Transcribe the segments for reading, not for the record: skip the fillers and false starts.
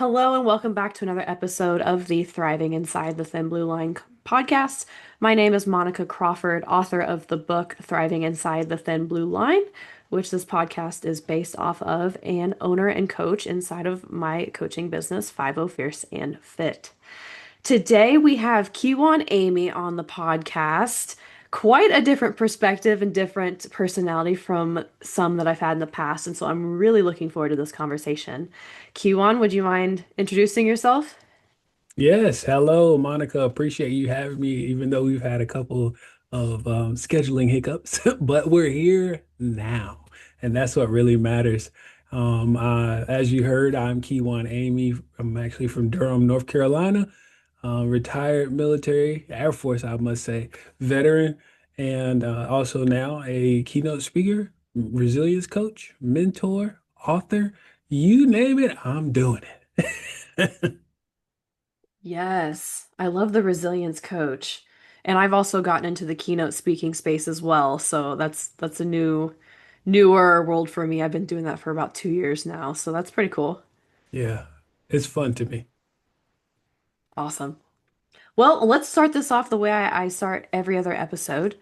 Hello and welcome back to another episode of the Thriving Inside the Thin Blue Line podcast. My name is Monica Crawford, author of the book Thriving Inside the Thin Blue Line, which this podcast is based off of, and owner and coach inside of my coaching business, 50 Fierce and Fit. Today we have Kijuan Amey on the podcast. Quite a different perspective and different personality from some that I've had in the past, and so I'm really looking forward to this conversation. Kijuan, would you mind introducing yourself? Yes, hello, Monica. Appreciate you having me, even though we've had a couple of scheduling hiccups, but we're here now, and that's what really matters. As you heard, I'm Kijuan Amey. I'm actually from Durham, North Carolina, retired military, Air Force, I must say, veteran, and also now a keynote speaker, resilience coach, mentor, author, you name it, I'm doing it. Yes, I love the resilience coach. And I've also gotten into the keynote speaking space as well. So that's a newer world for me. I've been doing that for about 2 years now. So that's pretty cool. Yeah, it's fun to me. Awesome. Well, let's start this off the way I start every other episode.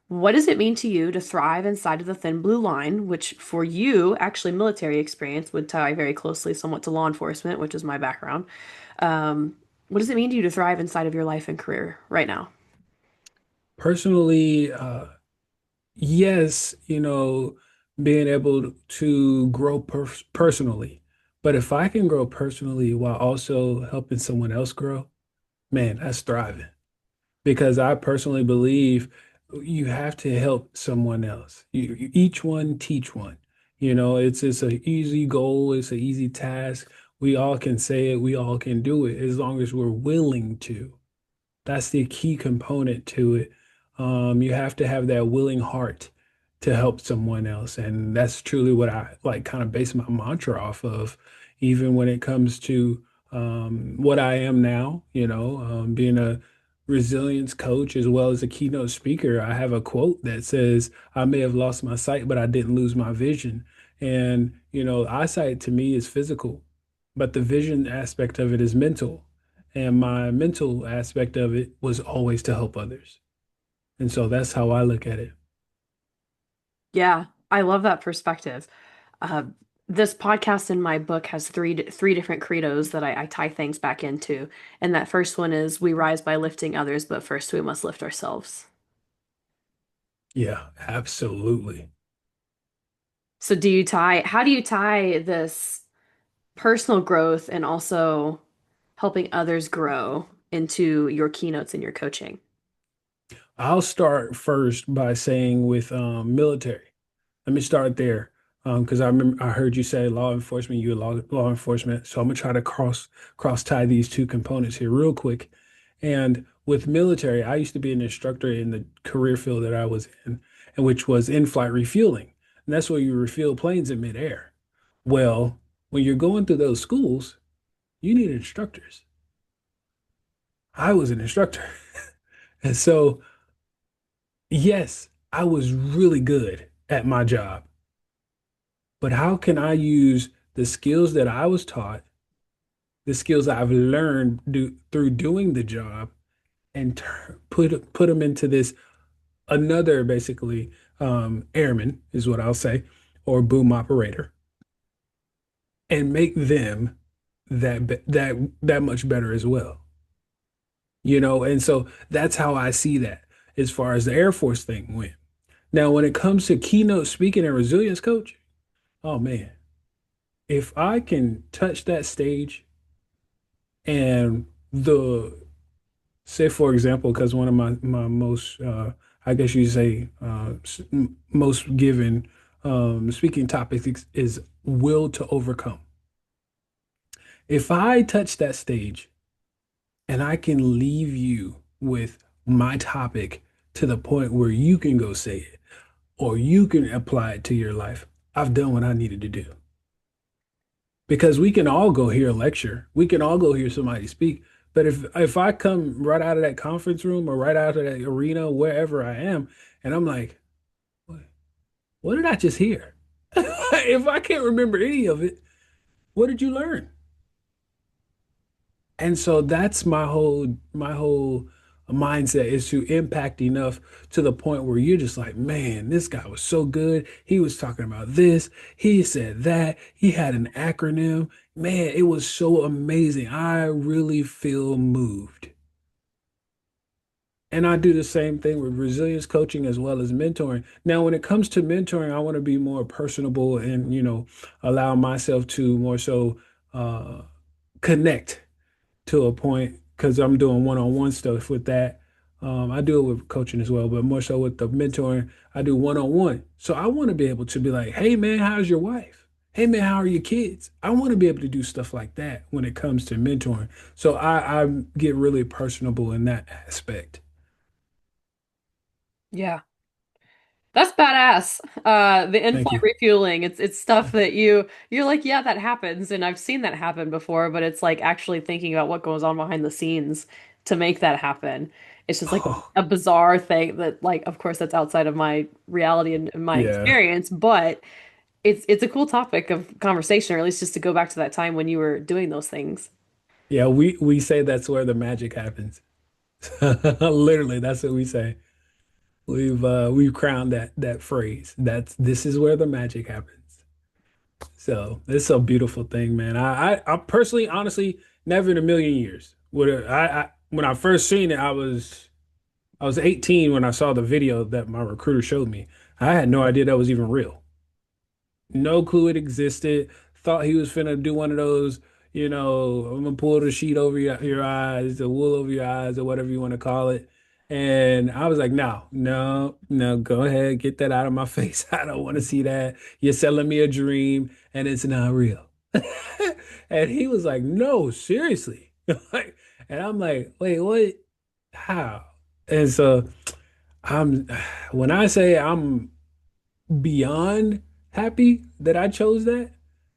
What does it mean to you to thrive inside of the thin blue line, which for you, actually military experience would tie very closely somewhat to law enforcement, which is my background. Um, what does it mean to you to thrive inside of your life and career right now? Personally, yes, being able to grow personally. But if I can grow personally while also helping someone else grow, man, that's thriving. Because I personally believe you have to help someone else. Each one teach one. It's an easy goal, it's an easy task. We all can say it, we all can do it as long as we're willing to. That's the key component to it. You have to have that willing heart to help someone else. And that's truly what I like kind of base my mantra off of, even when it comes to what I am now, being a resilience coach as well as a keynote speaker. I have a quote that says, I may have lost my sight, but I didn't lose my vision. And, eyesight to me is physical, but the vision aspect of it is mental. And my mental aspect of it was always to help others. And so that's how I look at it. Yeah, I love that perspective. Uh, this podcast in my book has three different credos that I tie things back into. And that first one is we rise by lifting others, but first we must lift ourselves. Yeah, absolutely. So how do you tie this personal growth and also helping others grow into your keynotes and your coaching? I'll start first by saying with military. Let me start there. Because I remember I heard you say law enforcement, you're law enforcement. So I'm gonna try to cross tie these two components here real quick. And with military, I used to be an instructor in the career field that I was in, and which was in-flight refueling. And that's where you refuel planes in midair. Well, when you're going through those schools, you need instructors. I was an instructor. And so, yes, I was really good at my job. But how can I use the skills that I was taught, the skills I've learned through doing the job, and put them into this another basically airman is what I'll say, or boom operator, and make them that much better as well. And so that's how I see that as far as the Air Force thing went. Now, when it comes to keynote speaking and resilience coach, oh man, if I can touch that stage and the say for example, because one of my most I guess you say most given speaking topics is will to overcome. If I touch that stage and I can leave you with my topic to the point where you can go say it or you can apply it to your life, I've done what I needed to do. Because we can all go hear a lecture, we can all go hear somebody speak. But if I come right out of that conference room or right out of that arena, wherever I am, and I'm like, what did I just hear? If I can't remember any of it, what did you learn? And so that's my whole mindset is to impact enough to the point where you're just like, man, this guy was so good. He was talking about this. He said that. He had an acronym. Man, it was so amazing. I really feel moved. And I do the same thing with resilience coaching as well as mentoring. Now, when it comes to mentoring, I want to be more personable and, allow myself to more so uh, connect to a point because I'm doing one-on-one stuff with that. I do it with coaching as well, but more so with the mentoring, I do one-on-one. So I want to be able to be like, hey man, how's your wife? Hey man, how are your kids? I want to be able to do stuff like that when it comes to mentoring. So I get really personable in that aspect. Yeah. That's badass. The Thank in-flight you. refueling. It's stuff that you're like, yeah, that happens, and I've seen that happen before, but it's like actually thinking about what goes on behind the scenes to make that happen. It's just like Oh, a bizarre thing that, like, of course, that's outside of my reality and my yeah. experience, but it's a cool topic of conversation, or at least just to go back to that time when you were doing those things. Yeah, we say that's where the magic happens. Literally, that's what we say. We've crowned that phrase. This is where the magic happens. So it's a beautiful thing, man. I personally, honestly, never in a million years would I when I first seen it, I was 18 when I saw the video that my recruiter showed me. I had no idea that was even real. No clue it existed. Thought he was finna do one of those, I'm gonna pull the sheet over your eyes, the wool over your eyes, or whatever you want to call it. And I was like, no, no, no, go ahead, get that out of my face. I don't want to see that. You're selling me a dream and it's not real. And he was like, no, seriously. Like, and I'm like, wait, what? How? And so I'm when I say I'm beyond happy that I chose that.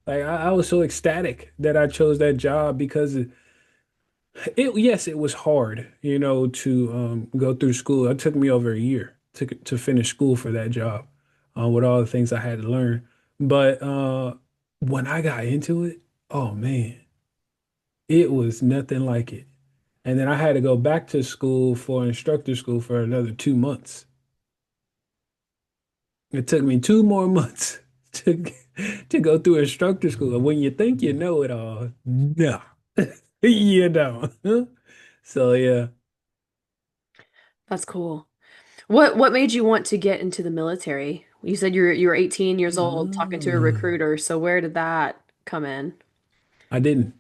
Like I was so ecstatic that I chose that job because yes, it was hard, to go through school. It took me over a year to finish school for that job, with all the things I had to learn. But when I got into it, oh man, it was nothing like it. And then I had to go back to school for instructor school for another 2 months. It took me 2 more months to to go through instructor school. And when you think you know it all, no, you don't. So yeah. That's cool. What made you want to get into the military? You said you were 18 years old talking to a Mm. recruiter, so where did that come in? I didn't.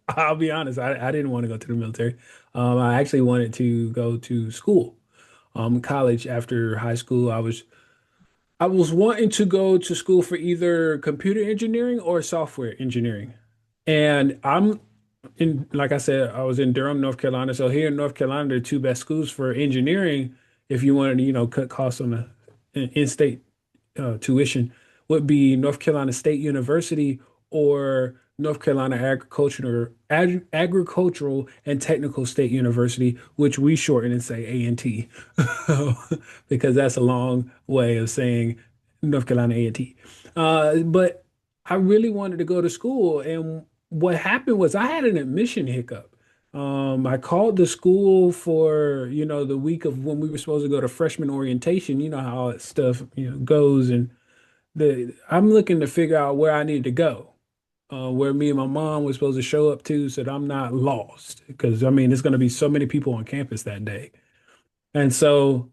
I'll be honest. I didn't want to go to the military. I actually wanted to go to school, college after high school. I was wanting to go to school for either computer engineering or software engineering. And like I said, I was in Durham, North Carolina. So here in North Carolina, the two best schools for engineering, if you wanted to, cut costs on the in-state tuition, would be North Carolina State University or North Carolina Agricultural and Technical State University, which we shorten and say A&T, because that's a long way of saying North Carolina A&T. But I really wanted to go to school, and what happened was I had an admission hiccup. I called the school for, the week of when we were supposed to go to freshman orientation. You know how all that stuff, goes, and I'm looking to figure out where I need to go, where me and my mom was supposed to show up to, so that I'm not lost. Because I mean, there's going to be so many people on campus that day, and so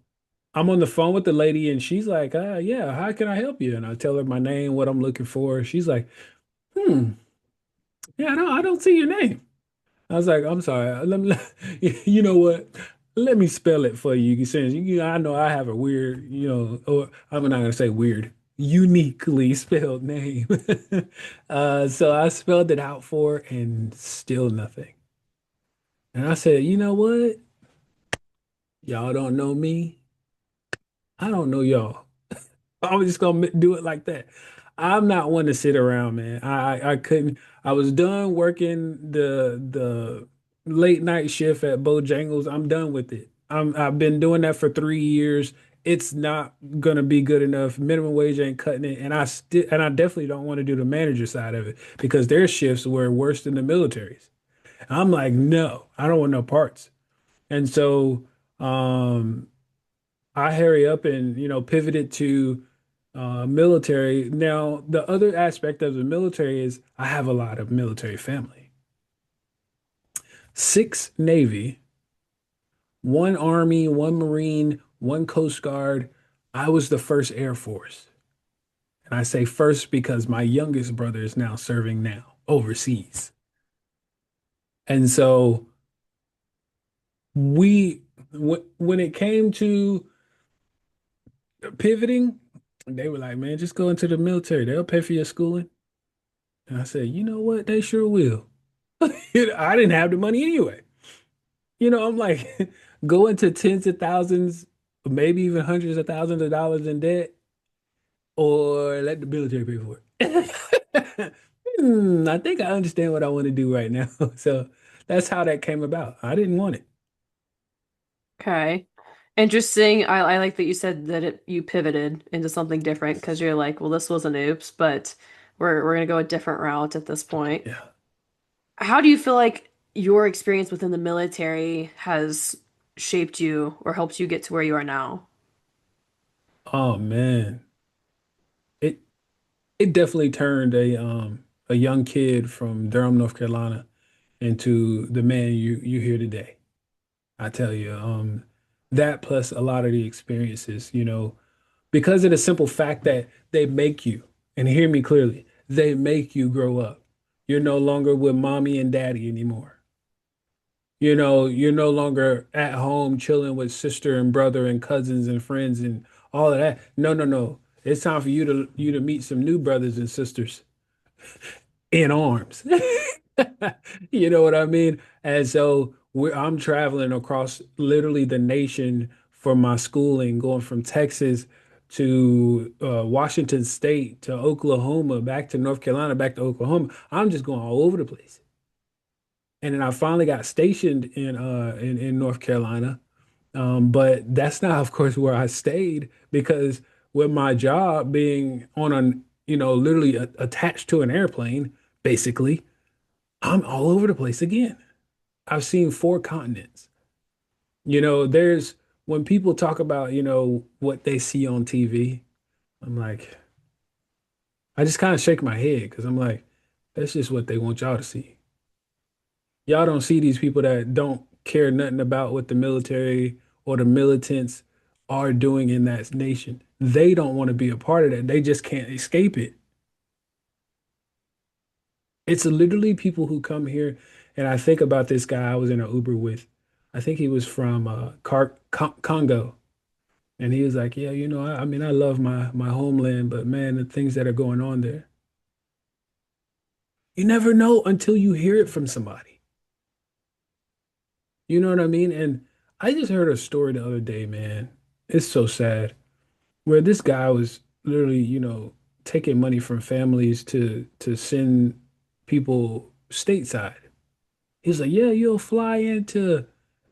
I'm on the phone with the lady, and she's like, yeah, how can I help you?" And I tell her my name, what I'm looking for. She's like, "Hmm, yeah, I don't see your name." I was like, "I'm sorry. You know what? Let me spell it for you. Since I know I have a weird, or I'm not gonna say weird, uniquely spelled name." So I spelled it out for her, and still nothing. And I said, "You know what? Y'all don't know me. I don't know y'all. I was just gonna do it like that." I'm not one to sit around, man. I couldn't. I was done working the late night shift at Bojangles. I'm done with it. I've been doing that for 3 years. it's not gonna be good enough. Minimum wage ain't cutting it, and I definitely don't want to do the manager side of it because their shifts were worse than the military's. I'm like, no, I don't want no parts. And so um I hurry up and pivoted to military. Now, the other aspect of the military is I have a lot of military family. Six Navy, one Army, one Marine, one Coast Guard. I was the first Air Force. And I say first because my youngest brother is now serving now overseas. And so we, when it came to pivoting, they were like, man, just go into the military. They'll pay for your schooling. And I said, you know what? They sure will. I didn't have the money anyway. I'm like, go into tens of thousands, maybe even hundreds of thousands of dollars in debt, or let the military pay for it. I think I understand what I want to do right now. So that's how that came about. I didn't want it. Okay. Interesting. I like that you said that you pivoted into something different because you're like, well, this was an oops, but we're gonna go a different route at this point. Yeah. How do you feel like your experience within the military has shaped you or helped you get to where you are now? Oh man. It it definitely turned a young kid from Durham, North Carolina into the man you hear today. I tell you, that plus a lot of the experiences, because of the simple fact that they make you, and hear me clearly, they make you grow up. You're no longer with mommy and daddy anymore. You're no longer at home chilling with sister and brother and cousins and friends and all of that. No, no, no. It's time for you to meet some new brothers and sisters in arms. You know what I mean? And so I'm traveling across literally the nation for my schooling, going from Texas to Washington State to Oklahoma, back to North Carolina, back to Oklahoma. I'm just going all over the place. And then I finally got stationed in North Carolina. But that's not, of course, where I stayed because with my job being on an, literally attached to an airplane, basically. I'm all over the place again. I've seen four continents. There's when people talk about, what they see on TV, I'm like, I just kind of shake my head because I'm like, that's just what they want y'all to see. Y'all don't see these people that don't care nothing about what the military or the militants are doing in that nation. They don't want to be a part of that. They just can't escape it. It's literally people who come here, and I think about this guy I was in an Uber with. I think he was from Congo, and he was like, "Yeah, I mean, I love my homeland, but man, the things that are going on there, you never know until you hear it from somebody." You know what I mean? And I just heard a story the other day, man. It's so sad, where this guy was literally, taking money from families to send people stateside. He's like, yeah, you'll fly into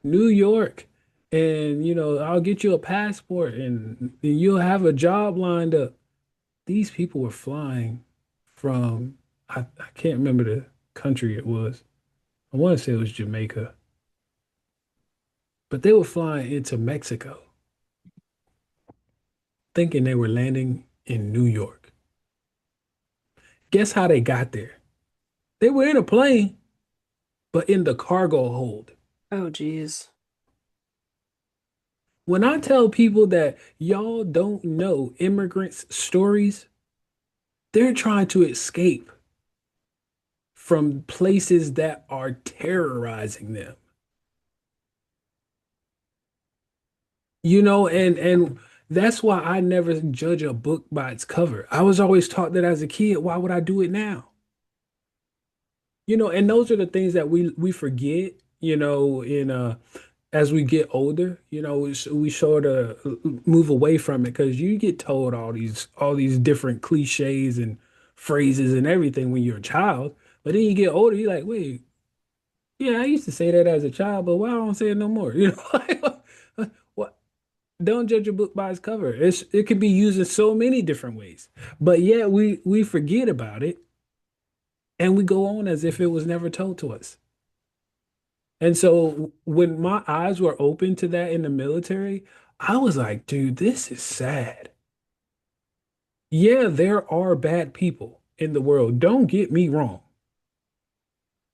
New York and, I'll get you a passport and you'll have a job lined up. These people were flying from, I can't remember the country it was. I want to say it was Jamaica, but they were flying into Mexico thinking they were landing in New York. Guess how they got there? They were in a plane, but in the cargo hold. Oh, geez. When I tell people that y'all don't know immigrants' stories, they're trying to escape from places that are terrorizing them. And that's why I never judge a book by its cover. I was always taught that as a kid. Why would I do it now? And those are the things that we forget, in as we get older, we sort of move away from it because you get told all these different cliches and phrases and everything when you're a child. But then you get older, you're like, wait, yeah, I used to say that as a child, but why don't I say it no more? Like, what? don't judge a book by its cover. It could be used in so many different ways. But yet we forget about it and we go on as if it was never told to us. And so when my eyes were open to that in the military, I was like, dude, this is sad. Yeah, there are bad people in the world. Don't get me wrong.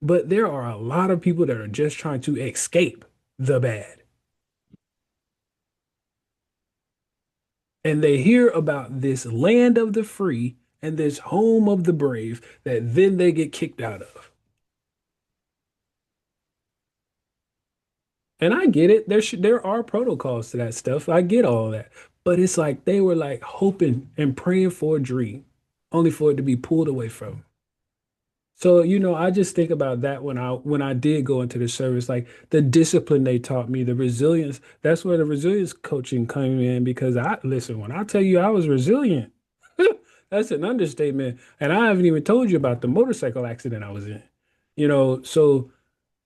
But there are a lot of people that are just trying to escape the bad. And they hear about this land of the free and this home of the brave that then they get kicked out of. And I get it. There are protocols to that stuff. I get all that. But it's like they were like hoping and praying for a dream, only for it to be pulled away from 'em. So, I just think about that when I did go into the service, like the discipline they taught me, the resilience. That's where the resilience coaching came in because listen, when I tell you I was resilient, that's an understatement. And I haven't even told you about the motorcycle accident I was in. So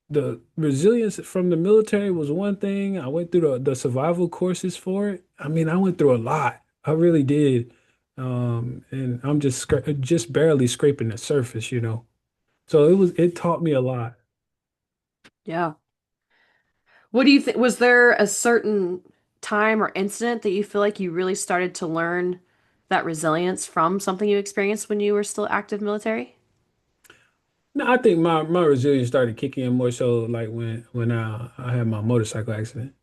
the resilience from the military was one thing. I went through the survival courses for it. I mean, I went through a lot. I really did. And I'm just barely scraping the surface. So it taught me a lot. Yeah. What do you think? Was there a certain time or incident that you feel like you really started to learn that resilience from something you experienced when you were still active military? No, I think my resilience started kicking in more so like when I had my motorcycle accident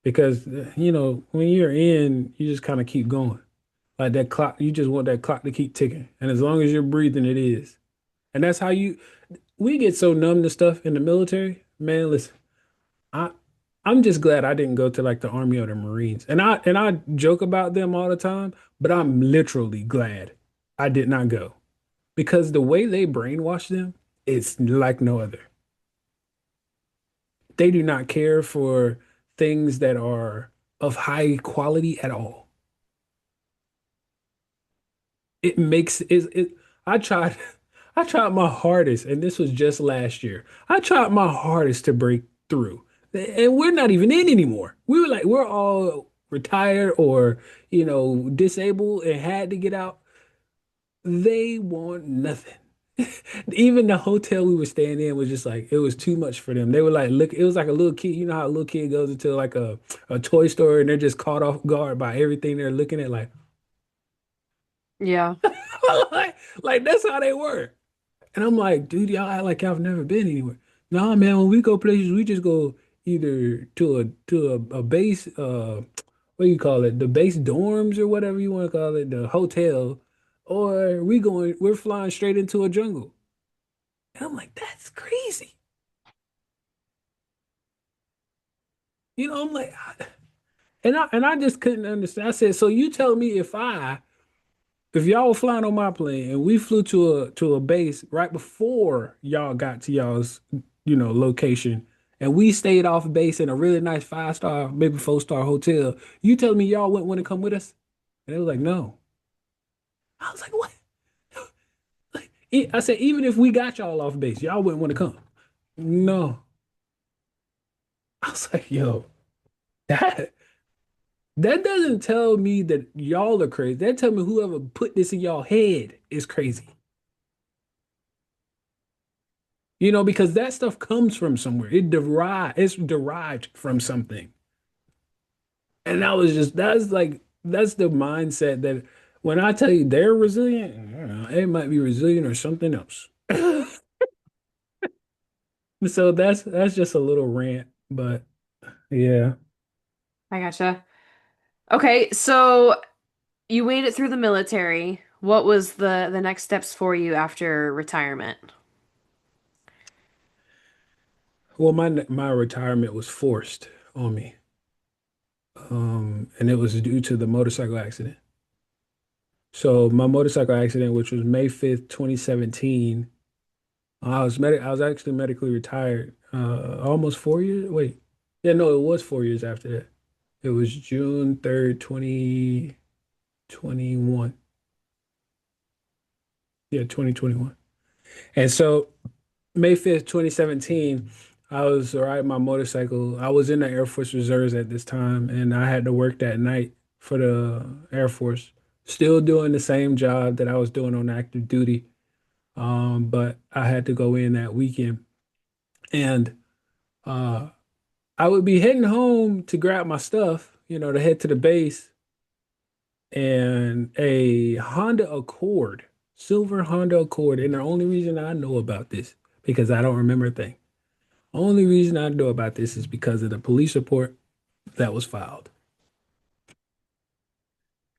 because when you're in, you just kind of keep going. Like that clock, you just want that clock to keep ticking. And as long as you're breathing, it is. And that's how we get so numb to stuff in the military. Man, listen, I I'm just glad I didn't go to like the Army or the Marines. And I joke about them all the time, but I'm literally glad I did not go because the way they brainwash them, it's like no other. They do not care for things that are of high quality at all. It makes it I tried I tried my hardest, and this was just last year. I tried my hardest to break through. And we're not even in anymore. We're all retired or, disabled and had to get out. They want nothing. Even the hotel we were staying in was just like it was too much for them. They were like, look, it was like a little kid. You know how a little kid goes into like a toy store and they're just caught off guard by everything they're looking at, like, Yeah. like that's how they were. And I'm like, dude, y'all act like y'all have never been anywhere. Nah, man, when we go places, we just go either to a base, what do you call it? The base dorms or whatever you want to call it, the hotel, or we're flying straight into a jungle. And I'm like, that's crazy. I'm like, and I just couldn't understand. I said, so you tell me if y'all were flying on my plane and we flew to a base right before y'all got to y'all's, location, and we stayed off base in a really nice 5-star, maybe 4-star hotel, you tell me y'all wouldn't want to come with us? And they was like, no. I was like, what? Like, I said, even if we got y'all off base, y'all wouldn't want to come. No. I was like, yo, that that doesn't tell me that y'all are crazy. That tell me whoever put this in y'all head is crazy. Because that stuff comes from somewhere. It's derived from something. And that's the mindset that when I tell you they're resilient, I don't know, it might be resilient or something else. So that's just a little rant, but yeah. I gotcha. Okay, so you made it through the military. What was the next steps for you after retirement? Well, my retirement was forced on me. And it was due to the motorcycle accident. So my motorcycle accident, which was May 5th, 2017, I was actually medically retired almost 4 years. Wait. Yeah, no, it was 4 years after that. It was June 3rd, 2021. Yeah, 2021. And so May 5th, 2017, I was riding my motorcycle. I was in the Air Force Reserves at this time, and I had to work that night for the Air Force. Still doing the same job that I was doing on active duty. But I had to go in that weekend, and uh, I would be heading home to grab my stuff, to head to the base, and a Honda Accord, silver Honda Accord. And the only reason I know about this because I don't remember a thing. Only reason I know about this is because of the police report that was filed.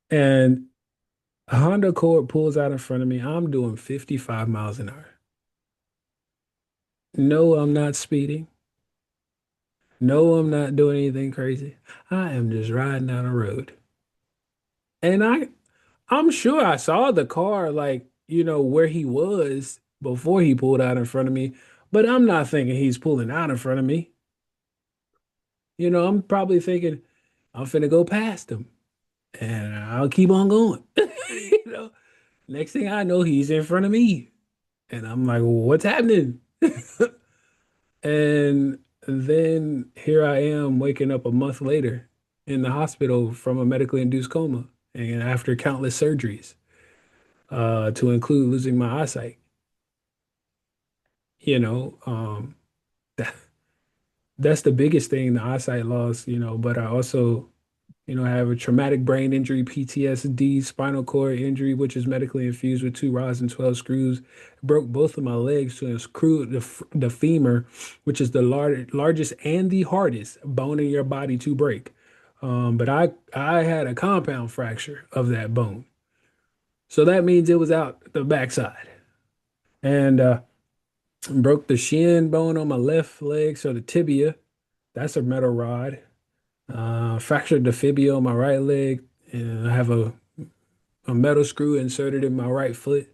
And a Honda Accord pulls out in front of me. I'm doing 55 miles an hour. No, I'm not speeding. No, I'm not doing anything crazy. I am just riding down the road. And I'm sure I saw the car like, where he was before he pulled out in front of me, but I'm not thinking he's pulling out in front of me. I'm probably thinking I'm finna go past him and I'll keep on going. You know, Next thing I know, he's in front of me. And I'm like, what's happening? And then here I am waking up a month later in the hospital from a medically induced coma and after countless surgeries, to include losing my eyesight. You know, um, that, that's the biggest thing, the eyesight loss, but I also, have a traumatic brain injury, PTSD, spinal cord injury, which is medically infused with two rods and 12 screws. Broke both of my legs to unscrew the femur, which is the largest and the hardest bone in your body to break. But I had a compound fracture of that bone. So that means it was out the backside. And broke the shin bone on my left leg, so the tibia, that's a metal rod. Fractured the fibula on my right leg, and I have a metal screw inserted in my right foot.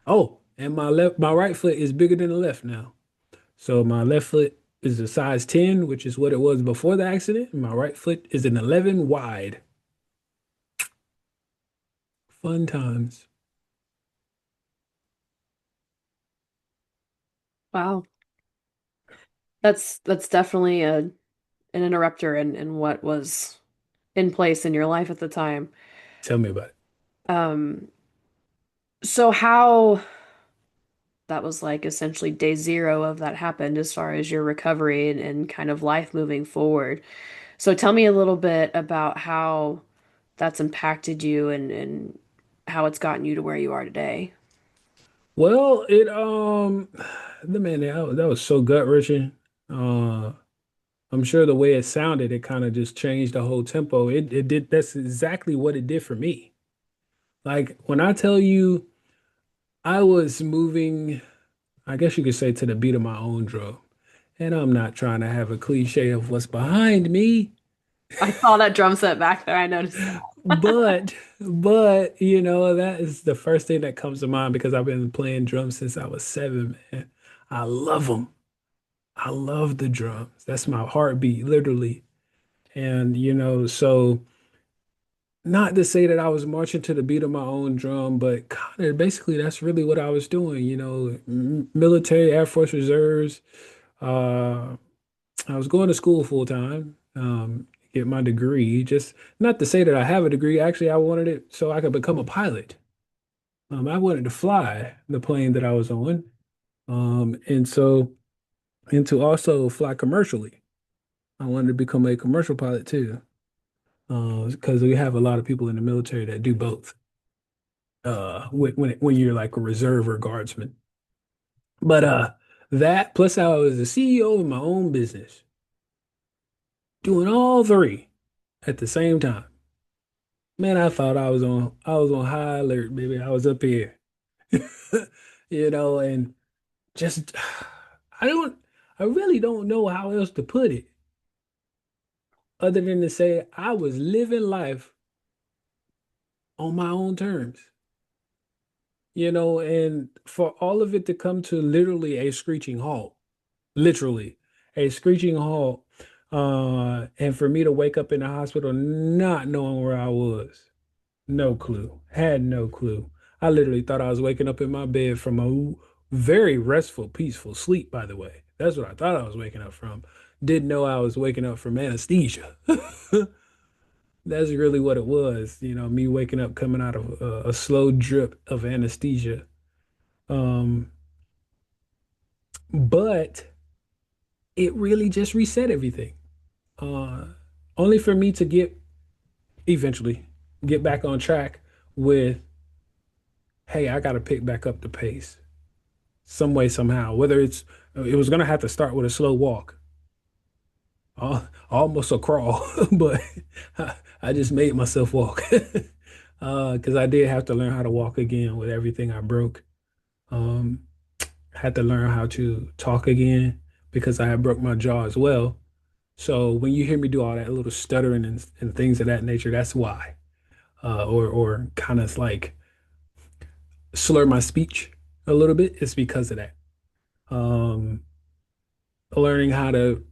Oh, and my right foot is bigger than the left now. So my left foot is a size 10, which is what it was before the accident. And my right foot is an 11 wide. Fun times. Wow. That's definitely an interrupter in what was in place in your life at the time. Tell me about it. Um, so how that was like essentially day zero of that happened as far as your recovery and kind of life moving forward. So tell me a little bit about how that's impacted you and how it's gotten you to where you are today. Well, the man that was so gut-wrenching. Uh, I'm sure the way it sounded, it kind of just changed the whole tempo. It did. That's exactly what it did for me. Like when I tell you I was moving, I guess you could say to the beat of my own drum. And I'm not trying to have a cliche of what's behind me, I saw that drum set back there. I noticed that. but that is the first thing that comes to mind because I've been playing drums since I was 7, man. I love them. I love the drums. That's my heartbeat, literally. And so not to say that I was marching to the beat of my own drum, but kind of basically that's really what I was doing, military, Air Force Reserves. Uh, I was going to school full time, get my degree. Just not to say that I have a degree. Actually, I wanted it so I could become a pilot. I wanted to fly the plane that I was on, and to also fly commercially. I wanted to become a commercial pilot too, because we have a lot of people in the military that do both. When you're like a reserve or guardsman, but that plus I was the CEO of my own business, doing all three at the same time. Man, I thought I was on high alert, baby. I was up here. And just I don't I really don't know how else to put it other than to say I was living life on my own terms. And for all of it to come to literally a screeching halt, literally a screeching halt, and for me to wake up in the hospital not knowing where I was. No clue. Had no clue. I literally thought I was waking up in my bed from a very restful, peaceful sleep, by the way. That's what I thought I was waking up from. Didn't know I was waking up from anesthesia. That's really what it was. Me waking up coming out of a slow drip of anesthesia. Um, but it really just reset everything. Uh, only for me to eventually get back on track with, hey, I got to pick back up the pace some way, somehow. It was going to have to start with a slow walk, almost a crawl, but I just made myself walk. Because I did have to learn how to walk again with everything I broke. Um, had to learn how to talk again because I had broke my jaw as well. So when you hear me do all that little stuttering and things of that nature, that's why. Or kind of like slur my speech a little bit, it's because of that. Um, Learning how to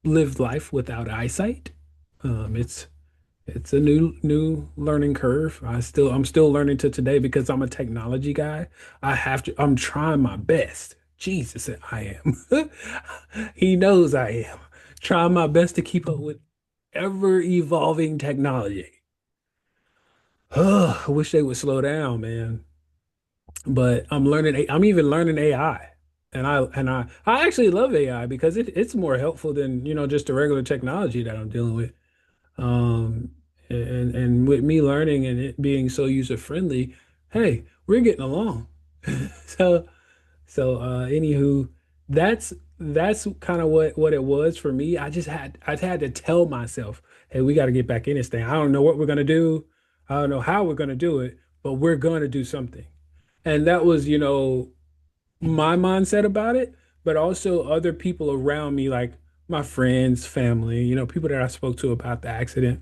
live life without eyesight. It's a new learning curve. I'm still learning to today because I'm a technology guy. I'm trying my best. Jesus, I am. He knows I am. Trying my best to keep up with ever evolving technology. I wish they would slow down, man. But I'm even learning AI. I actually love AI because it's more helpful than, just the regular technology that I'm dealing with. Um, and with me learning and it being so user friendly, hey, we're getting along. So anywho, that's kind of what it was for me. I had to tell myself, hey, we got to get back in this thing. I don't know what we're gonna do. I don't know how we're gonna do it, but we're gonna do something. And that was, my mindset about it, but also other people around me, like my friends, family, people that I spoke to about the accident.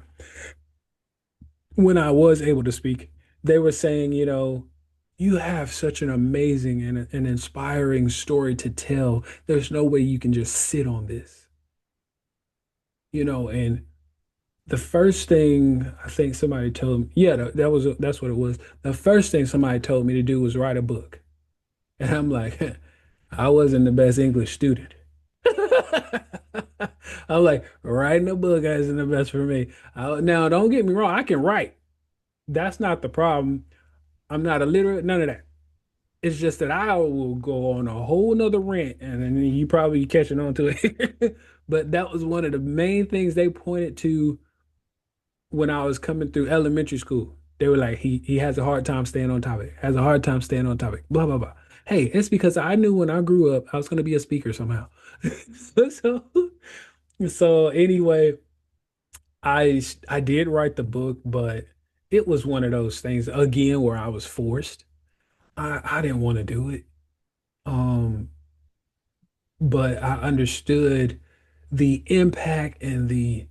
When I was able to speak, they were saying, you have such an amazing and an inspiring story to tell. There's no way you can just sit on this, and the first thing I think somebody told me, yeah, that's what it was. The first thing somebody told me to do was write a book. And I'm like, I wasn't the best English student. I'm like, writing a book isn't the best for me. Now, don't get me wrong, I can write. That's not the problem. I'm not illiterate, none of that. It's just that I will go on a whole nother rant, and then you probably catching on to it. But that was one of the main things they pointed to when I was coming through elementary school. They were like, he has a hard time staying on topic, has a hard time staying on topic, blah, blah, blah. Hey, it's because I knew when I grew up, I was going to be a speaker somehow. So, so anyway, I did write the book, but it was one of those things again where I was forced. I didn't want to do it. Um, but I understood the impact and the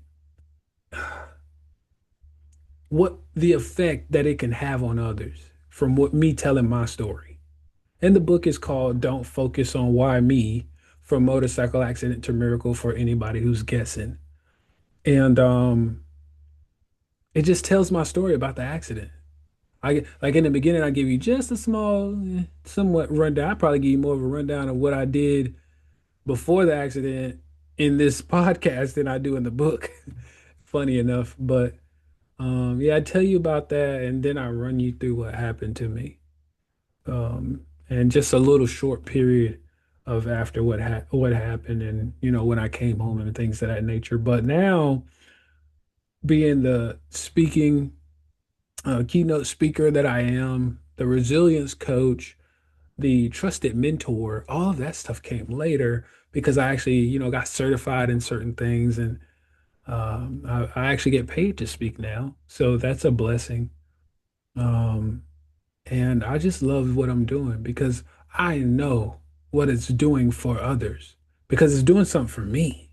effect that it can have on others from what me telling my story. And the book is called Don't Focus on Why Me, From Motorcycle Accident to Miracle for anybody who's guessing. And it just tells my story about the accident. I like in the beginning, I give you just a small, somewhat rundown. I probably give you more of a rundown of what I did before the accident in this podcast than I do in the book. Funny enough, but yeah, I tell you about that, and then I run you through what happened to me, and just a little short period of after what happened, and when I came home and things of that nature. But now, being the speaking keynote speaker that I am, the resilience coach, the trusted mentor, all of that stuff came later because I actually, got certified in certain things and I actually get paid to speak now. So that's a blessing. Um, and I just love what I'm doing because I know what it's doing for others because it's doing something for me.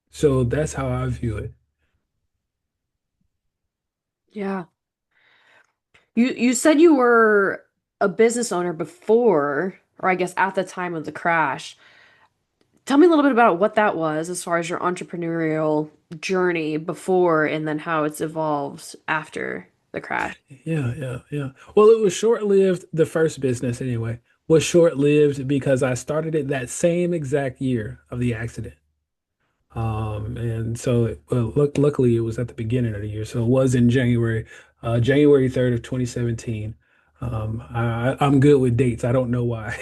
So that's how I view it. Yeah. You said you were a business owner before, or I guess at the time of the crash. Tell me a little bit about what that was as far as your entrepreneurial journey before and then how it's evolved after the crash. Yeah, yeah, yeah. Well, it was short-lived, the first business anyway. was short-lived because I started it that same exact year of the accident. And so, luckily, it was at the beginning of the year, so it was in January, January 3rd of 2017. I'm good with dates. I don't know why,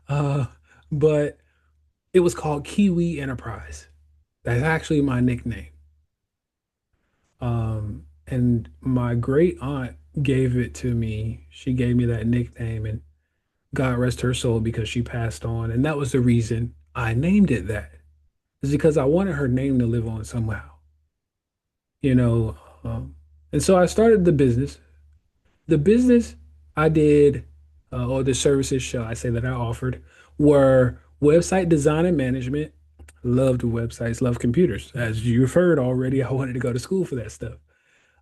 uh, but it was called Kiwi Enterprise. That's actually my nickname. And my great aunt gave it to me. She gave me that nickname, and God rest her soul because she passed on. And that was the reason I named it that. Is because I wanted her name to live on somehow, you know. Um, and so I started the business. The business I did, or the services, shall I say, that I offered were website design and management. Loved websites, loved computers. As you've heard already, I wanted to go to school for that stuff.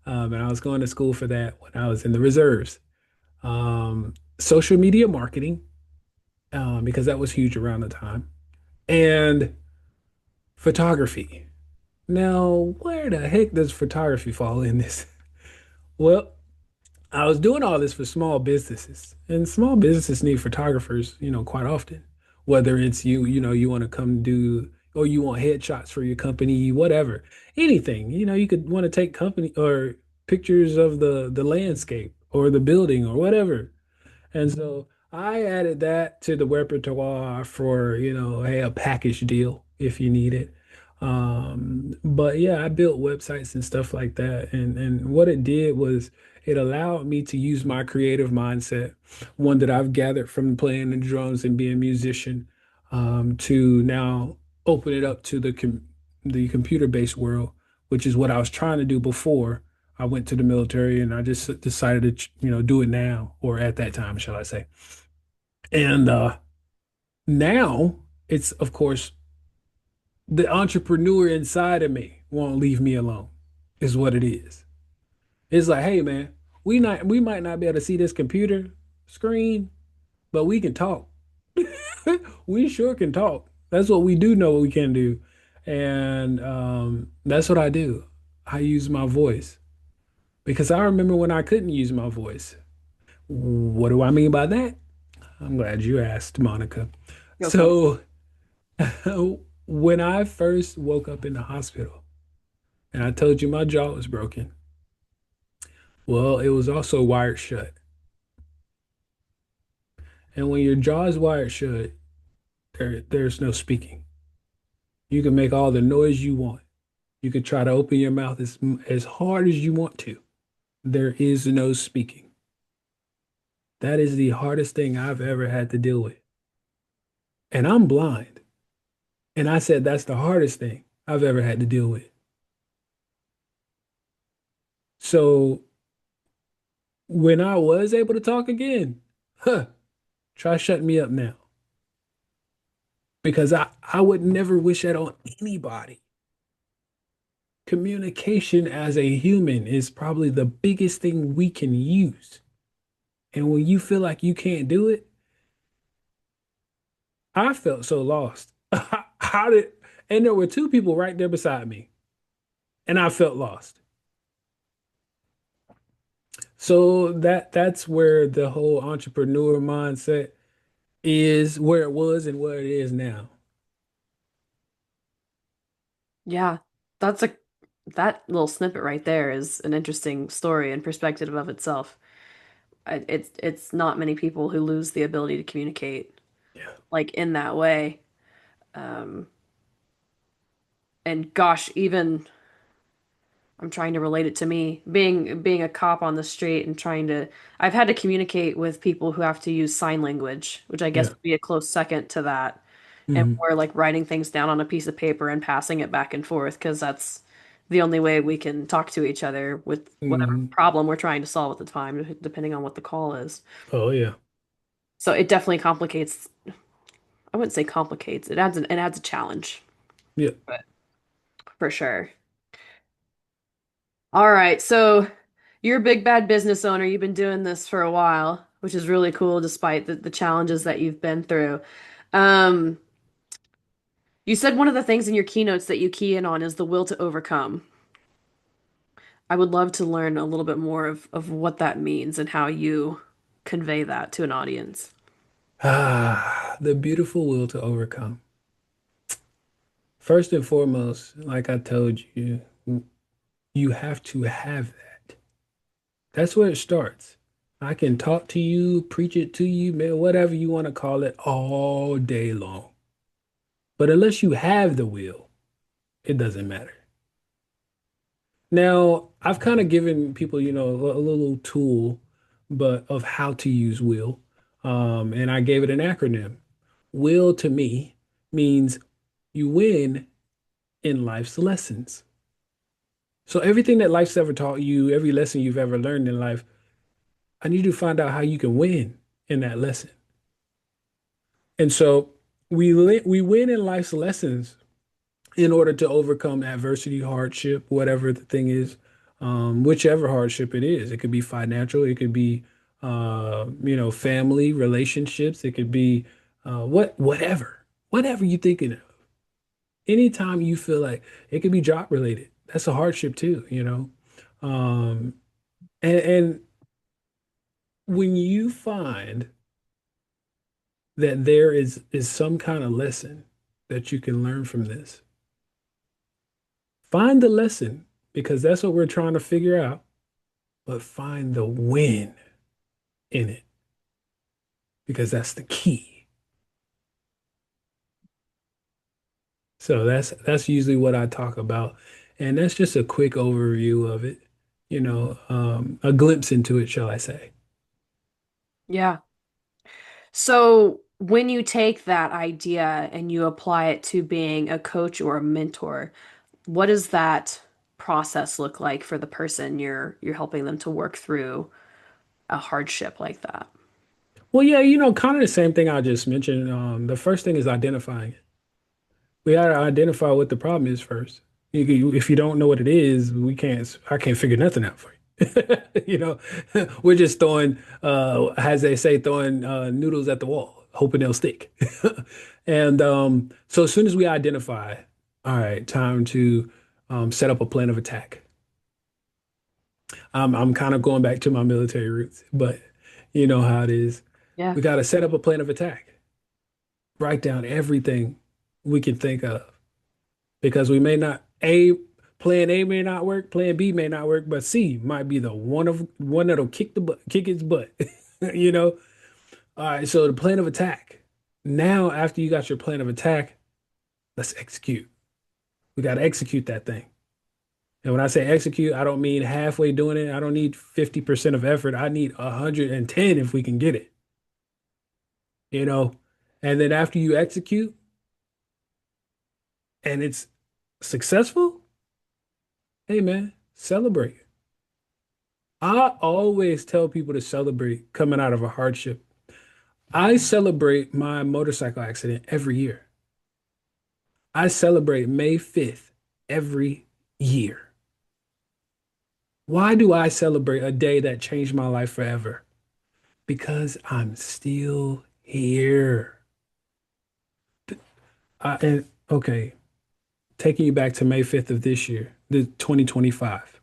And I was going to school for that when I was in the reserves. Social media marketing, because that was huge around the time, and photography. Now, where the heck does photography fall in this? Well, I was doing all this for small businesses, and small businesses need photographers, quite often. Whether it's you want to come do, or you want headshots for your company, whatever, anything, you could want to take company or pictures of the landscape or the building or whatever. And so I added that to the repertoire for, hey, a package deal if you need it. But yeah, I built websites and stuff like that. And what it did was it allowed me to use my creative mindset, one that I've gathered from playing the drums and being a musician, to now open it up to the computer-based world, which is what I was trying to do before I went to the military, and I just decided to, do it now, or at that time, shall I say. And now it's, of course, the entrepreneur inside of me won't leave me alone, is what it is. It's like, hey man, we might not be able to see this computer screen, but we can talk. We sure can talk. That's what we do know what we can do. And that's what I do. I use my voice because I remember when I couldn't use my voice. What do I mean by that? I'm glad you asked, Monica. Go for it. So, when I first woke up in the hospital and I told you my jaw was broken, well, it was also wired shut. And when your jaw is wired shut, there's no speaking. You can make all the noise you want. You can try to open your mouth as hard as you want to. There is no speaking. That is the hardest thing I've ever had to deal with. And I'm blind. And I said that's the hardest thing I've ever had to deal with. So when I was able to talk again, huh, try shutting me up now. Because I would never wish that on anybody. Communication as a human is probably the biggest thing we can use. And when you feel like you can't do it, I felt so lost. How did, and there were two people right there beside me, and I felt lost. So that's where the whole entrepreneur mindset is, where it was and where it is now. Yeah, that's a that little snippet right there is an interesting story and perspective of itself. It's not many people who lose the ability to communicate Yeah. like in that way. Um, and gosh, even I'm trying to relate it to me being a cop on the street and trying to I've had to communicate with people who have to use sign language, which I guess Yeah. would be a close second to that. And Hmm. we're like writing things down on a piece of paper and passing it back and forth because that's the only way we can talk to each other with whatever Hmm. problem we're trying to solve at the time, depending on what the call is. Oh yeah. So it definitely complicates, I wouldn't say complicates, it adds a challenge, Yeah. but for sure. All right, so you're a big bad business owner. You've been doing this for a while, which is really cool despite the challenges that you've been through. Um, you said one of the things in your keynotes that you key in on is the will to overcome. I would love to learn a little bit more of what that means and how you convey that to an audience. The beautiful will to overcome. First and foremost, like I told you, you have to have that. That's where it starts. I can talk to you, preach it to you, man, whatever you want to call it, all day long. But unless you have the will, it doesn't matter. Now, I've kind of given people, a little tool, but of how to use will. And I gave it an acronym. Will to me means you win in life's lessons. So everything that life's ever taught you, every lesson you've ever learned in life, I need you to find out how you can win in that lesson. And so we win in life's lessons in order to overcome adversity, hardship, whatever the thing is, whichever hardship it is. It could be financial, it could be family, relationships, it could be whatever you're thinking of. Anytime you feel like it could be job related, that's a hardship too, you know. Um, and when you find that there is some kind of lesson that you can learn from this, find the lesson because that's what we're trying to figure out, but find the win in it because that's the key. So that's usually what I talk about, and that's just a quick overview of it, a glimpse into it, shall I say. Yeah. So when you take that idea and you apply it to being a coach or a mentor, what does that process look like for the person you're helping them to work through a hardship like that? Well, yeah, kind of the same thing I just mentioned. The first thing is identifying it. We gotta identify what the problem is first. If you don't know what it is, I can't figure nothing out for you. You know, we're just throwing, as they say, throwing noodles at the wall, hoping they'll stick. And so as soon as we identify, all right, time to set up a plan of attack. I'm kind of going back to my military roots, but you know how it is. Yeah. We got to set up a plan of attack. Write down everything we can think of because we may not plan A may not work, plan B may not work, but C might be the one that'll kick its butt. You know? All right, so the plan of attack. Now, after you got your plan of attack, let's execute. We got to execute that thing. And when I say execute, I don't mean halfway doing it. I don't need 50% of effort. I need 110 if we can get it, you know? And then after you execute and it's successful, hey man, celebrate. I always tell people to celebrate coming out of a hardship. I celebrate my motorcycle accident every year. I celebrate May 5th every year. Why do I celebrate a day that changed my life forever? Because I'm still here. And okay, taking you back to May 5th of this year, the 2025.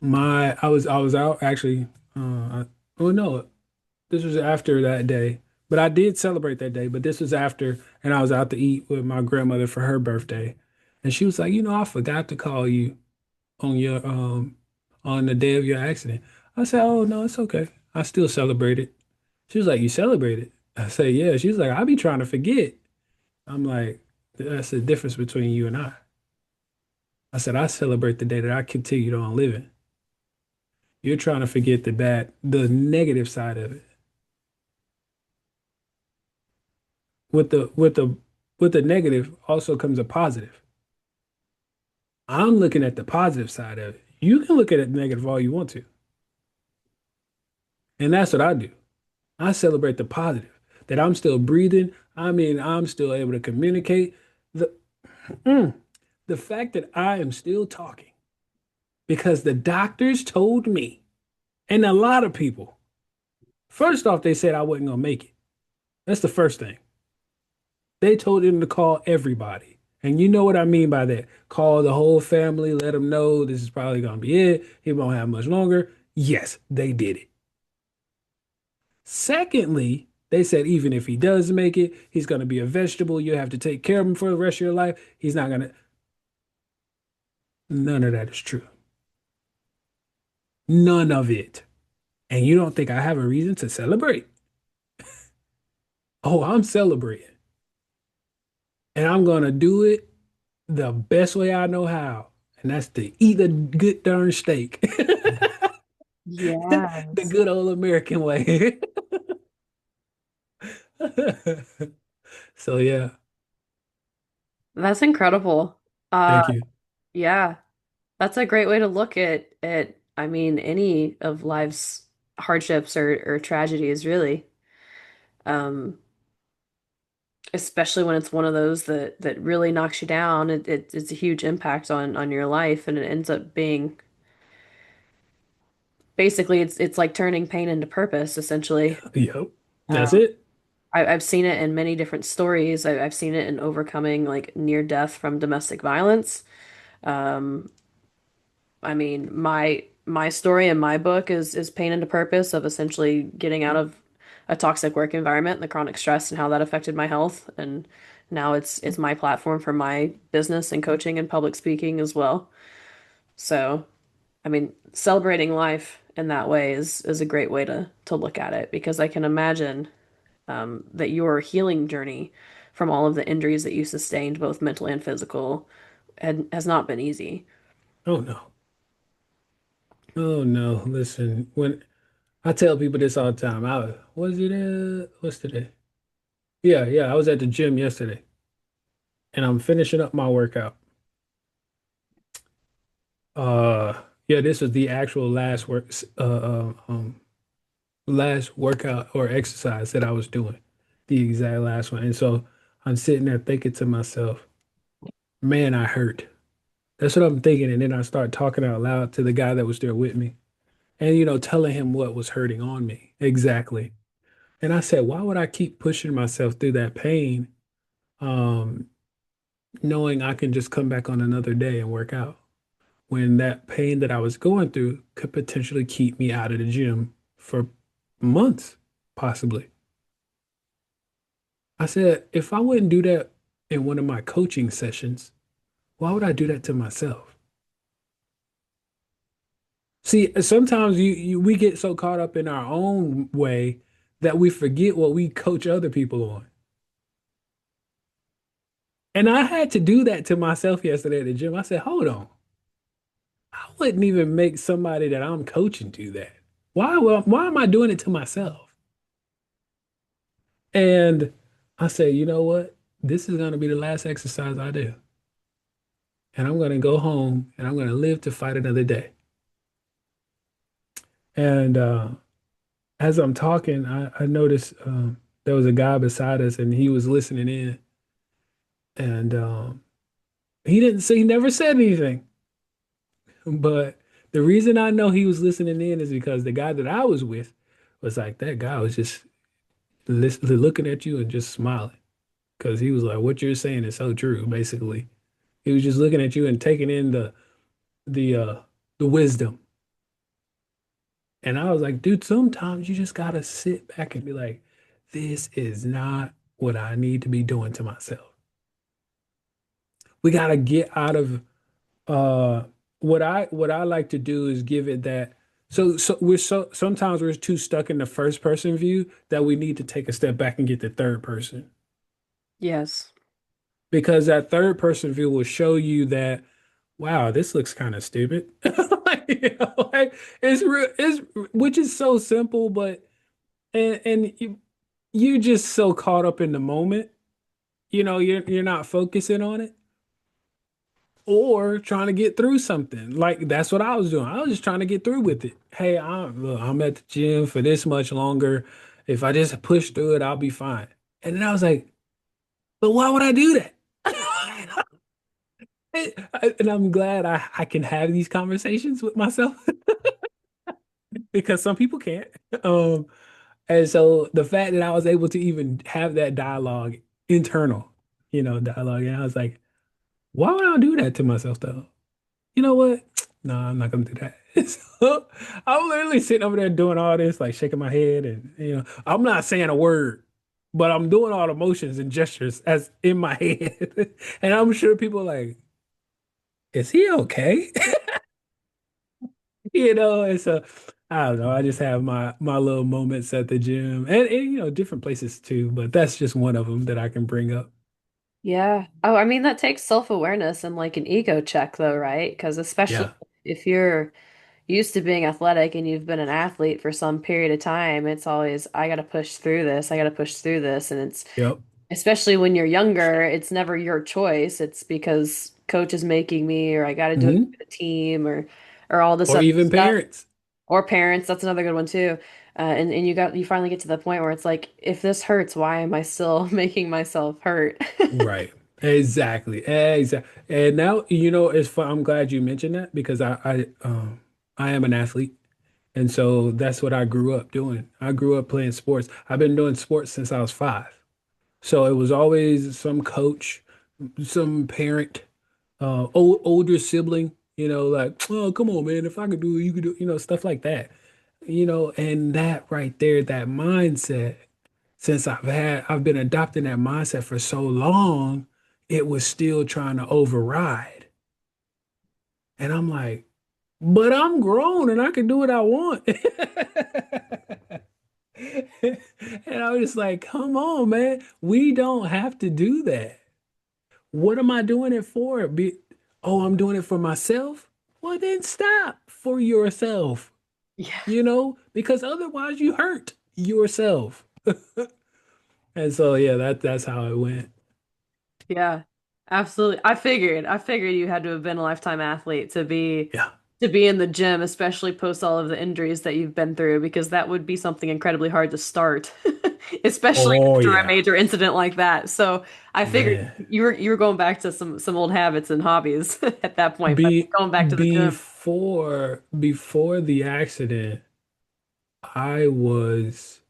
I was out actually. Oh no, this was after that day, but I did celebrate that day. But this was after, and I was out to eat with my grandmother for her birthday, and she was like, I forgot to call you on your on the day of your accident. I said, oh no, it's okay. I still celebrated. She was like, you celebrated? I said, yeah. She was like, I be trying to forget. I'm like, that's the difference between you and I. I said, I celebrate the day that I continued on living. You're trying to forget the negative side of it. With the negative also comes a positive. I'm looking at the positive side of it. You can look at it negative all you want to. And that's what I do. I celebrate the positive, that I'm still breathing. I mean, I'm still able to communicate. The mm, the fact that I am still talking because the doctors told me, and a lot of people, first off, they said I wasn't gonna make it. That's the first thing. They told him to call everybody. And you know what I mean by that. Call the whole family, let them know this is probably going to be it. He won't have much longer. Yes, they did it. Secondly, They said even if he does make it, he's going to be a vegetable. You have to take care of him for the rest of your life. He's not going to. None of that is true. None of it. And you don't think I have a reason to celebrate? Oh, I'm celebrating. And I'm going to do it the best way I know how. And that's to eat a good darn steak. The Yes. good old American way. So yeah, That's incredible. Uh, thank you. yeah, that's a great way to look at I mean, any of life's hardships or tragedies, really. Um, Especially when it's one of those that really knocks you down. It's a huge impact on your life, and it ends up being basically it's like turning pain into purpose, essentially. Yep, that's Um, it. I've seen it in many different stories. I've seen it in overcoming like near death from domestic violence. Um, I mean, my story in my book is pain into purpose of essentially getting out of a toxic work environment and the chronic stress and how that affected my health. And now it's my platform for my business and coaching and public speaking as well. So, I mean, celebrating life in that way is a great way to look at it because I can imagine that your healing journey from all of the injuries that you sustained, both mental and physical, has not been easy. Oh no. Oh no. Listen, when I tell people this all the time, I was it what's today? Yeah, yeah, I was at the gym yesterday and I'm finishing up my workout. Yeah, this was the actual last workout or exercise that I was doing. The exact last one. And so I'm sitting there thinking to myself, man, I hurt. That's what I'm thinking. And then I start talking out loud to the guy that was there with me and, telling him what was hurting on me. Exactly. And I said, why would I keep pushing myself through that pain, um, knowing I can just come back on another day and work out when that pain that I was going through could potentially keep me out of the gym for months, possibly. I said, if I wouldn't do that in one of my coaching sessions, why would I do that to myself? See, sometimes we get so caught up in our own way that we forget what we coach other people on. And I had to do that to myself yesterday at the gym. I said, hold on. I wouldn't even make somebody that I'm coaching do that. Why am I doing it to myself? And I said, you know what? This is going to be the last exercise I do. And I'm going to go home and I'm going to live to fight another day. And as I'm talking, I noticed there was a guy beside us and he was listening in. And he never said anything. But the reason I know he was listening in is because the guy that I was with was like, that guy was just looking at you and just smiling. Because he was like, what you're saying is so true, basically. He was just looking at you and taking in the uh the wisdom. And I was like, dude, sometimes you just gotta sit back and be like, this is not what I need to be doing to myself. We gotta get out of uh what I like to do is give it that so we're sometimes we're too stuck in the first person view that we need to take a step back and get the third person. Yes. Because that third person view will show you that, wow, this looks kind of stupid. Like, like it's real, it's which is so simple, but and you just so caught up in the moment, you're not focusing on it or trying to get through something. Like that's what I was doing. I was just trying to get through with it. Hey, I'm at the gym for this much longer. If I just push through it, I'll be fine. And then I was like, but why would I do that? And I'm glad I can have these conversations with myself because some people can't. Um, and so the fact that I was able to even have that dialogue, internal, dialogue, and I was like, why would I do that to myself though? You know what? No, I'm not gonna do that. So I'm literally sitting over there doing all this, like shaking my head, and I'm not saying a word, but I'm doing all the motions and gestures as in my head, and I'm sure people are like, "Is he okay?" And so I don't know. I just have my little moments at the gym, and different places too, but that's just one of them that I can bring up. Yeah. Oh, I mean, that takes self-awareness and like an ego check though, right? Because especially Yeah. if you're used to being athletic and you've been an athlete for some period of time, it's always, I got to push through this. I got to push through this. And it's, Yep. especially when you're younger, it's never your choice. It's because coach is making me, or I got to do it Hmm. for the team, or all this Or other even stuff. parents. Or parents, that's another good one too. And you finally get to the point where it's like, if this hurts, why am I still making myself hurt? Right. Exactly. Exactly. And now, it's fun. I'm glad you mentioned that because I am an athlete. And so that's what I grew up doing. I grew up playing sports. I've been doing sports since I was 5. So it was always some coach, some parent, older sibling, like, oh, come on, man. If I could do it, you could do, stuff like that. And that right there, that mindset, since I've been adopting that mindset for so long, it was still trying to override. And I'm like, but I'm grown and I can do what I want. And I was just like, come on, man. We don't have to do that. What am I doing it for? Oh, I'm doing it for myself? Well, then stop for yourself, Yeah. because otherwise you hurt yourself. And so, yeah, that's how it went. Yeah, absolutely. I figured you had to have been a lifetime athlete Yeah. to be in the gym, especially post all of the injuries that you've been through, because that would be something incredibly hard to start, especially Oh, after a yeah. major incident like that. So I figured Man. you were going back to some old habits and hobbies at that point, but Be going back to the gym. before the accident, I was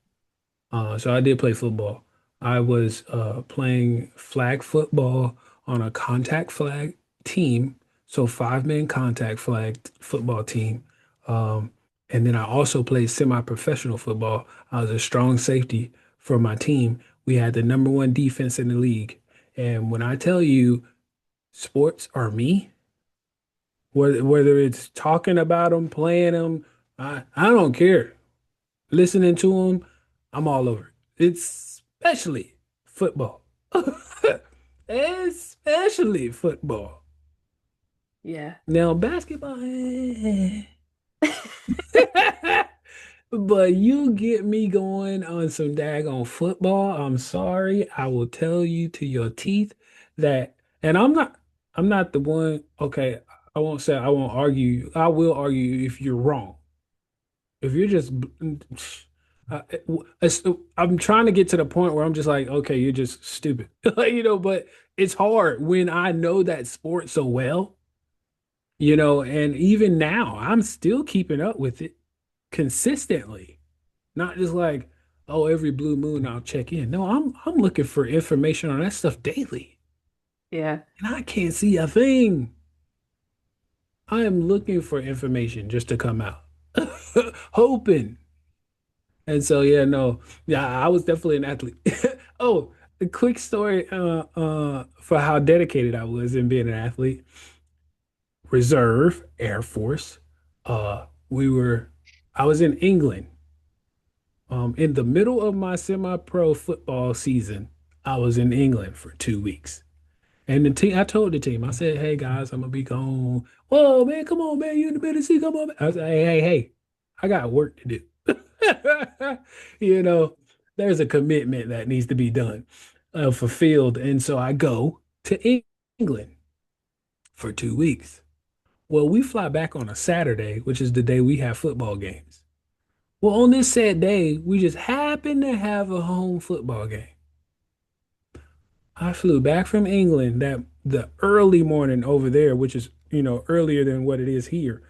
so I did play football. I was playing flag football on a contact flag team, so 5-man contact flag football team. Um, and then I also played semi-professional football. I was a strong safety for my team. We had the number one defense in the league. And when I tell you sports are me, whether it's talking about them, playing them, I don't care. Listening to them, I'm all over it. It's especially football. Especially football. Yeah. Now basketball, but you get me going on some daggone football. I'm sorry. I will tell you to your teeth that, and I'm not the one. Okay, I won't argue. I will argue if you're wrong. If you're just, uh, I'm trying to get to the point where I'm just like, okay, you're just stupid, but it's hard when I know that sport so well, and even now I'm still keeping up with it consistently, not just like, oh, every blue moon I'll check in. No, I'm looking for information on that stuff daily, Yeah. and I can't see a thing. I am looking for information just to come out, hoping. And so, yeah, no, yeah, I was definitely an athlete. Oh, a quick story for how dedicated I was in being an athlete. Reserve Air Force. We were I was in England. In the middle of my semi-pro football season, I was in England for 2 weeks. And I told the team, I said, "Hey guys, I'm gonna be gone." Whoa, man, come on, man, you in the middle of the sea, come on, man. I said, "Hey, hey, hey, I got work to do." You know, there's a commitment that needs to be done, fulfilled, and so I go to England for 2 weeks. Well, we fly back on a Saturday, which is the day we have football games. Well, on this said day, we just happened to have a home football game. I flew back from England that the early morning over there, which is, earlier than what it is here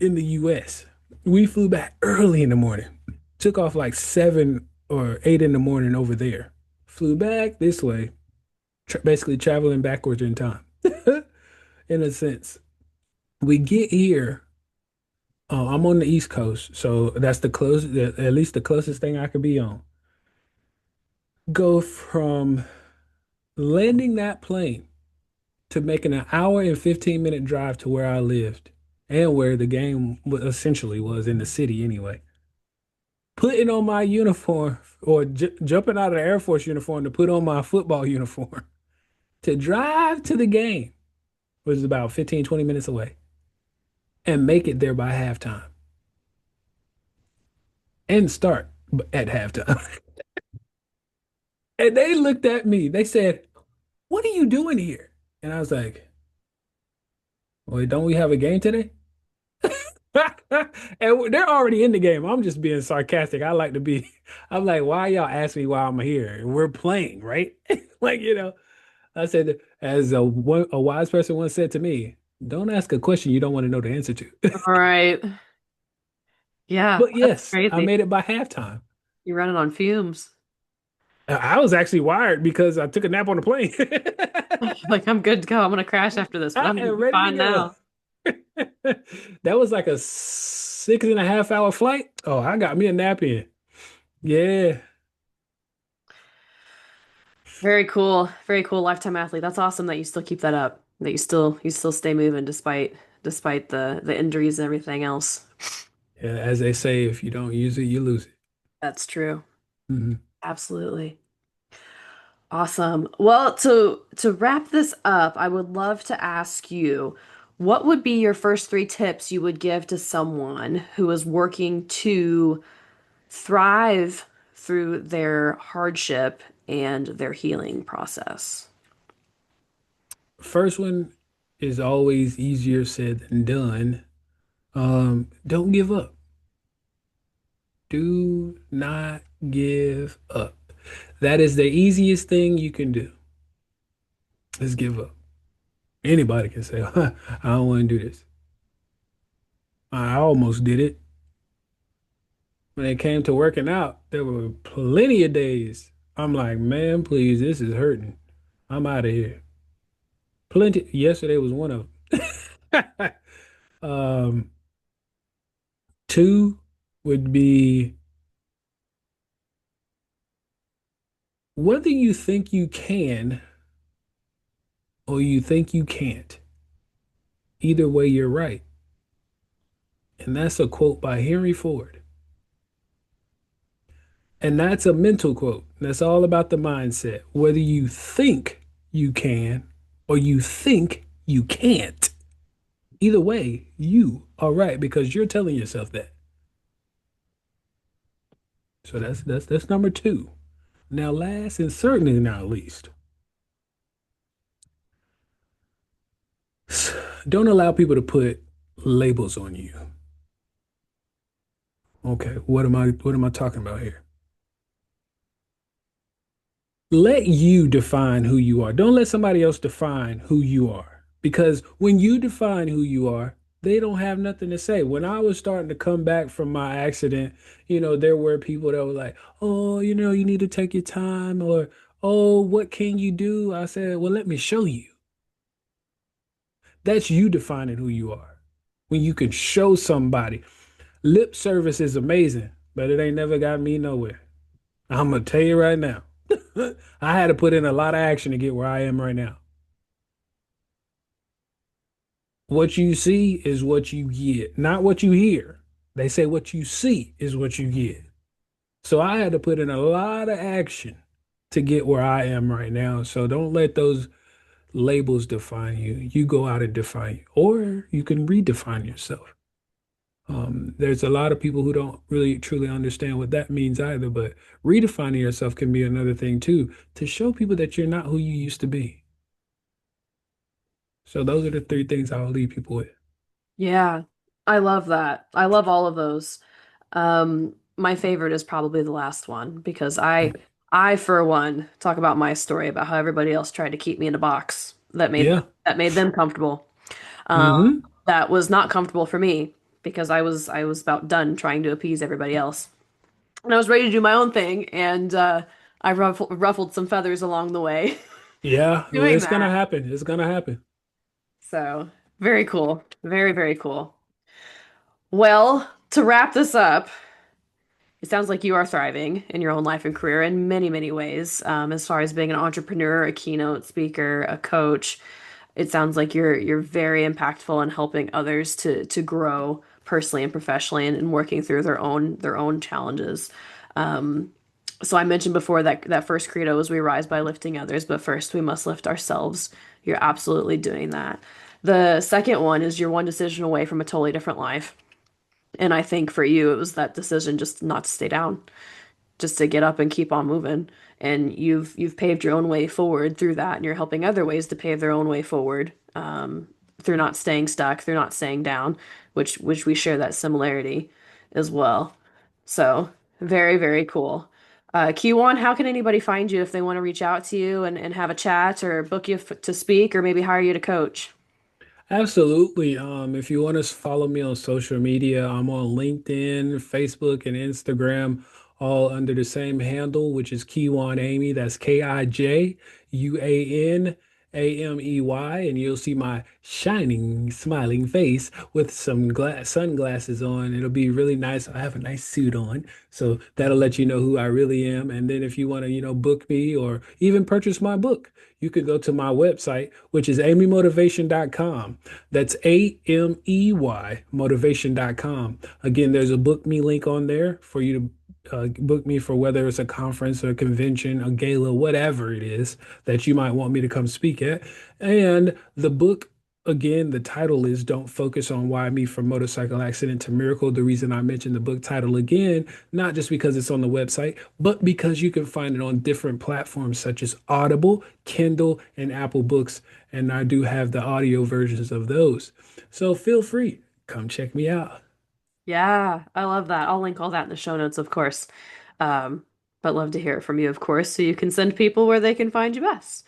in the US. We flew back early in the morning. Took off like 7 or 8 in the morning over there. Flew back this way, basically traveling backwards in time, in a sense. We get here. I'm on the East Coast, so that's the closest, at least the closest thing I could be on. Go from landing that plane to making an hour and 15-minute drive to where I lived and where the game essentially was in the city anyway. Putting on my uniform or j jumping out of the Air Force uniform to put on my football uniform to drive to the game was about 15, 20 minutes away and make it there by halftime and start at halftime. And they looked at me. They said, "What are you doing here?" And I was like, "Well, don't we have a game today?" And they're already in the game. I'm just being sarcastic. I'm like, why y'all ask me why I'm here? We're playing, right? Like, I said, as a wise person once said to me, don't ask a question you don't want to know the answer to. All right. Yeah, But that's yes, I crazy. made it by halftime. You're running on fumes. I was actually wired because I took a nap on the plane. Like, I'm good to go. I'm gonna crash after this, but I I'm gonna am be ready to fine go. now. That was like a 6.5 hour flight. Oh, I got me a nap in. Yeah. Very cool. Very cool lifetime athlete. That's awesome that you still keep that up. That you still stay moving despite the injuries and everything else. Yeah, as they say, if you don't use it, you lose it. That's true. Mhm. Absolutely. Awesome. Well, to wrap this up, I would love to ask you, what would be your first three tips you would give to someone who is working to thrive through their hardship and their healing process? First one is always easier said than done. Don't give up. Do not give up. That is the easiest thing you can do is give up. Anybody can say, I don't want to do this. I almost did it. When it came to working out, there were plenty of days. I'm like, man, please, this is hurting. I'm out of here. Plenty. Yesterday was one of them. Um, two would be whether you think you can or you think you can't. Either way, you're right. And that's a quote by Henry Ford. And that's a mental quote. That's all about the mindset. Whether you think you can or you think you can't. Either way, you are right because you're telling yourself that. So that's number two. Now, last and certainly not least, don't allow people to put labels on you. Okay, what am I talking about here? Let you define who you are. Don't let somebody else define who you are. Because when you define who you are, they don't have nothing to say. When I was starting to come back from my accident, there were people that were like, "Oh, you need to take your time," or, "Oh, what can you do?" I said, "Well, let me show you." That's you defining who you are. When you can show somebody. Lip service is amazing, but it ain't never got me nowhere. I'm gonna tell you right now. I had to put in a lot of action to get where I am right now. What you see is what you get, not what you hear. They say what you see is what you get. So I had to put in a lot of action to get where I am right now. So don't let those labels define you. You go out and define you, or you can redefine yourself. There's a lot of people who don't really truly understand what that means either, but redefining yourself can be another thing too, to show people that you're not who you used to be. So those are the three things I'll leave people with. Yeah, I love that. I love all of those. My favorite is probably the last one because I for one talk about my story about how everybody else tried to keep me in a box Yeah. that made them comfortable. Um, Hmm. that was not comfortable for me because I was about done trying to appease everybody else. And I was ready to do my own thing, and I ruffled some feathers along the way Yeah. doing It's gonna that. happen. It's gonna happen. So, Very cool. Very, very cool. Well, to wrap this up, it sounds like you are thriving in your own life and career in many, many ways. As far as being an entrepreneur, a keynote speaker, a coach, it sounds like you're very impactful in helping others to grow personally and professionally and working through their own challenges. So I mentioned before that that first credo is we rise by lifting others, but first we must lift ourselves. You're absolutely doing that. The second one is you're one decision away from a totally different life. And I think for you, it was that decision just not to stay down, just to get up and keep on moving. And you've paved your own way forward through that, and you're helping other ways to pave their own way forward through not staying stuck, through not staying down, which we share that similarity as well. So very, very cool. Q1, how can anybody find you if they want to reach out to you and have a chat or book you to speak or maybe hire you to coach? Absolutely. If you want to follow me on social media, I'm on LinkedIn, Facebook, and Instagram, all under the same handle, which is Kijuan Amey. That's Kijuanamey, and you'll see my shining, smiling face with some glass sunglasses on. It'll be really nice. I have a nice suit on, so that'll let you know who I really am. And then if you want to, book me or even purchase my book, you could go to my website, which is ameymotivation.com. That's Amey motivation.com. Again, there's a book me link on there for you to book me for whether it's a conference, a convention, a gala, whatever it is that you might want me to come speak at. And the book, again, the title is Don't Focus on Why Me from Motorcycle Accident to Miracle. The reason I mentioned the book title again, not just because it's on the website, but because you can find it on different platforms such as Audible, Kindle, and Apple Books. And I do have the audio versions of those. So feel free, come check me out. Yeah, I love that. I'll link all that in the show notes, of course. Um, but love to hear it from you, of course, so you can send people where they can find you best.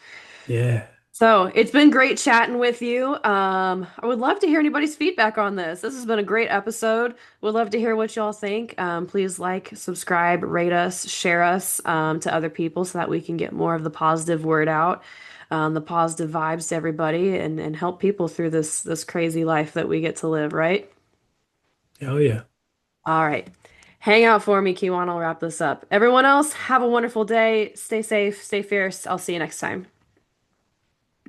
Yeah. So it's been great chatting with you. I would love to hear anybody's feedback on this. This has been a great episode. Would love to hear what y'all think. Please like, subscribe, rate us, share us to other people so that we can get more of the positive word out, the positive vibes to everybody, and help people through this crazy life that we get to live, right? Oh, yeah. All right. Hang out for me, Kiwan. I'll wrap this up. Everyone else, have a wonderful day. Stay safe, stay fierce. I'll see you next time.